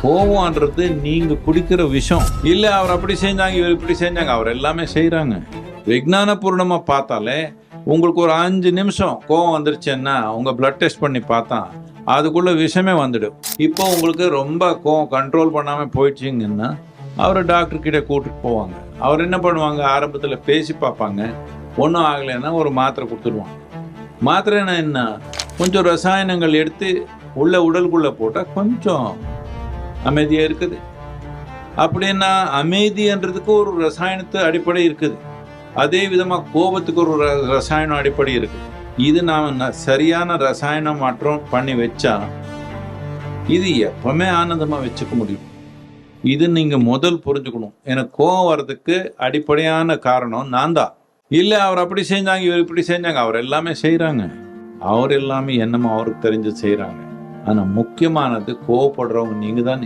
கோவம்ன்றது நீங்க குடிக்கிற விஷம் இல்ல. அவர் அப்படி செஞ்சாங்க, இவர் இப்படி செஞ்சாங்க, அவர் எல்லாமே செய்யறாங்க. விஞ்ஞான பூர்ணமா பார்த்தாலே உங்களுக்கு ஒரு 5 நிமிஷம் கோவம் வந்துருச்சுன்னா உங்க பிளட் டெஸ்ட் பண்ணி பார்த்தா அதுக்குள்ள விஷமே வந்துடும். இப்போ உங்களுக்கு ரொம்ப கோவம் கண்ட்ரோல் பண்ணாம போயிடுச்சிங்கன்னா அவரை டாக்டர் கிட்ட கூட்டிட்டு போவாங்க. அவர் என்ன பண்ணுவாங்க, ஆரம்பத்துல பேசி பார்ப்பாங்க. ஒன்றும் ஆகலைன்னா ஒரு மாத்திரை கொடுத்துருவாங்க. மாத்திரைன்னா என்ன, கொஞ்சம் ரசாயனங்கள் எடுத்து உள்ள உடலுக்குள்ள போட்டா கொஞ்சம் அமைதியா இருக்குது. அப்படின்னா அமைதின்றதுக்கு ஒரு ரசாயனத்து அடிப்படை இருக்குது. அதே விதமா கோபத்துக்கு ஒரு ரசாயன அடிப்படை இருக்கு. இது நாம சரியான ரசாயன மாற்றம் பண்ணி வச்சா இது எப்பவுமே ஆனந்தமா வச்சுக்க முடியும். இது நீங்க முதல் புரிஞ்சுக்கணும். எனக்கு கோபம் வர்றதுக்கு அடிப்படையான காரணம் நான் தான். இல்ல அவர் அப்படி செஞ்சாங்க, இவர் இப்படி செஞ்சாங்க, அவர் எல்லாமே செய்யறாங்க. அவர் எல்லாமே என்னமோ அவருக்கு தெரிஞ்சு செய்யறாங்க. ஆனா முக்கியமானது கோவப்படுறவங்க நீங்க தான்.